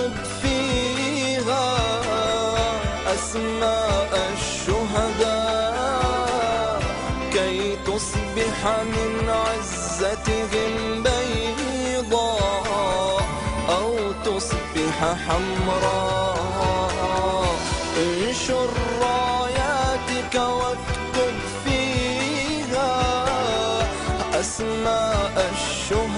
واكتب فيها أسماء الشهداء كي تصبح من عزتهم بيضاء أو تصبح حمراء. انشر راياتك واكتب فيها أسماء الشهداء